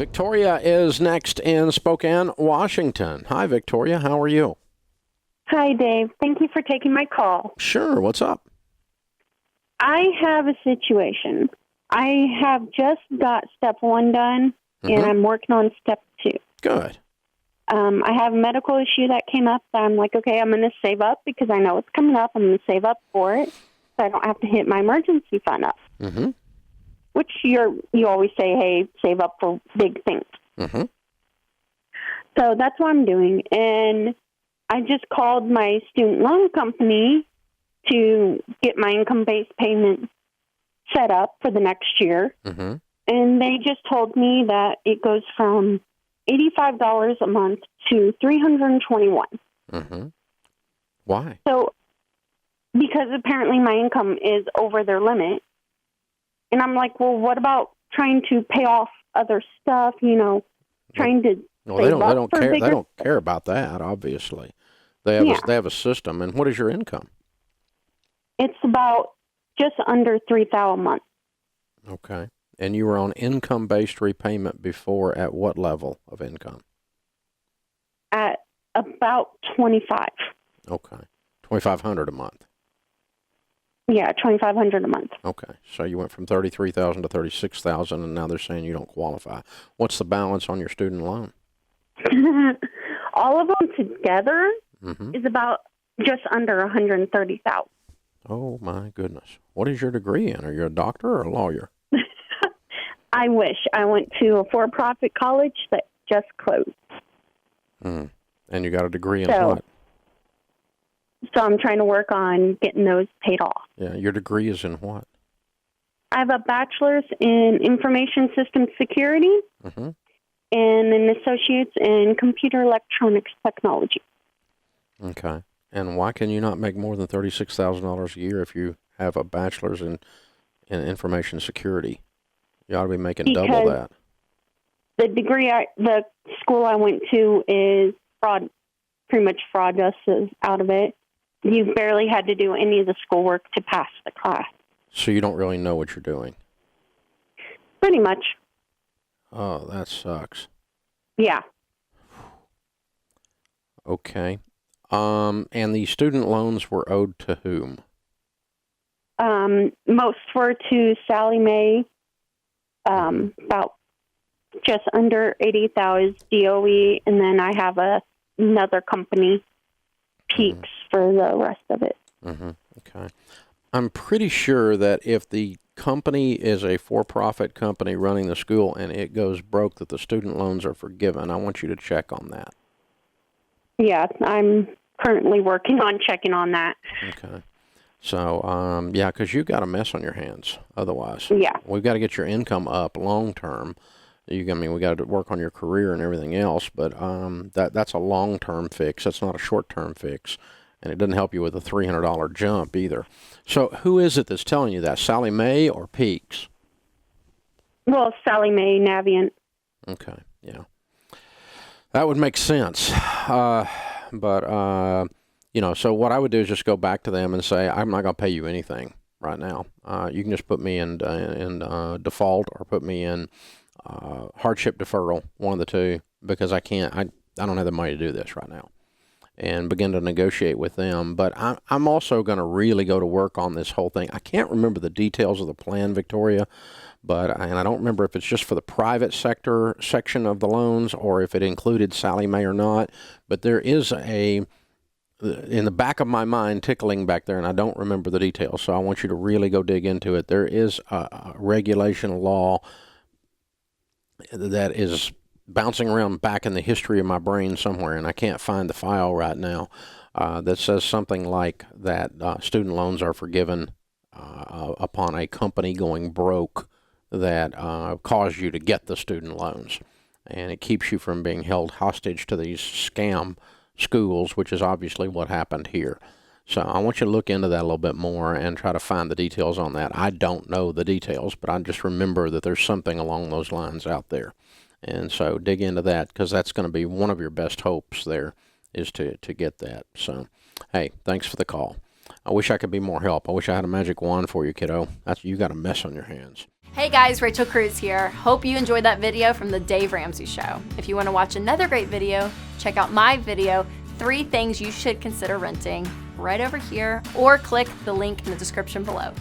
Victoria is next in Spokane, Washington. Hi, Victoria. How are you? Hi, Dave. Thank you for taking my call. Sure. What's up? I have a situation. I have just got step one done, and I'm working on step two. Good. I have a medical issue that came up, so I'm like, okay, I'm going to save up because I know it's coming up. I'm going to save up for it so I don't have to hit my emergency fund up. Which you always say, hey, save up for big things. So that's what I'm doing. And I just called my student loan company to get my income-based payment set up for the next year. And they just told me that it goes from $85 a month to $321. Why? So, because apparently my income is over their limit. And I'm like, well, what about trying to pay off other stuff, trying to They don't care. They don't care about that, obviously. They have a system. And what is your income? It's about just under $3,000 a month. Okay. And you were on income-based repayment before at what level of income? At about 25. Okay. $2,500 a month. Yeah, $2,500 a month. Okay. So you went from $33,000 to $36,000, and now they're saying you don't qualify. What's the balance on your student loan? All of them together is about just under $130,000. Oh, my goodness. What is your degree in? Are you a doctor or a lawyer? I wish. I went to a for-profit college that just closed. And you got a degree in what? So I'm trying to work on getting those paid off. Yeah, your degree is in what? I have a bachelor's in information systems security and an associate's in computer electronics technology. Okay. And why can you not make more than $36,000 a year if you have a bachelor's in information security? You ought to be making double that. The degree, the school I went to is fraud, pretty much fraud justice out of it. You barely had to do any of the schoolwork to pass the class. So you don't really know what you're doing? Pretty much. Oh, that sucks. Yeah. Okay. And the student loans were owed to whom? Most were to Sally Mae, about just under $80,000 DOE, and then I have another company, Peaks, for the rest of it. Okay. I'm pretty sure that if the company is a for-profit company running the school and it goes broke, that the student loans are forgiven. I want you to check on that. Yeah, I'm currently working on checking on that. Okay. So, yeah, because you've got a mess on your hands otherwise. Yeah. We've got to get your income up long-term. We got to work on your career and everything else, but that's a long-term fix. That's not a short-term fix, and it doesn't help you with a $300 jump either. So who is it that's telling you that, Sally Mae or Peaks? Well, Sally Mae, Navient. Okay, yeah. That would make sense. But so what I would do is just go back to them and say, I'm not going to pay you anything right now. You can just put me in default or put me in hardship deferral, one of the two, because I don't have the money to do this right now, and begin to negotiate with them. But I'm also going to really go to work on this whole thing. I can't remember the details of the plan, Victoria, and I don't remember if it's just for the private sector section of the loans or if it included Sally Mae or not. But there is in the back of my mind tickling back there, and I don't remember the details, so I want you to really go dig into it. There is a regulation, law that is bouncing around back in the history of my brain somewhere, and I can't find the file right now, that says something like that student loans are forgiven upon a company going broke that caused you to get the student loans. And it keeps you from being held hostage to these scam schools, which is obviously what happened here. So I want you to look into that a little bit more and try to find the details on that. I don't know the details, but I just remember that there's something along those lines out there. And so dig into that, because that's going to be one of your best hopes there, is to get that. So, hey, thanks for the call. I wish I could be more help. I wish I had a magic wand for you, kiddo. You got a mess on your hands. Hey guys, Rachel Cruz here. Hope you enjoyed that video from the Dave Ramsey Show. If you want to watch another great video, check out my video, 3 Things You Should Consider Renting, right over here, or click the link in the description below.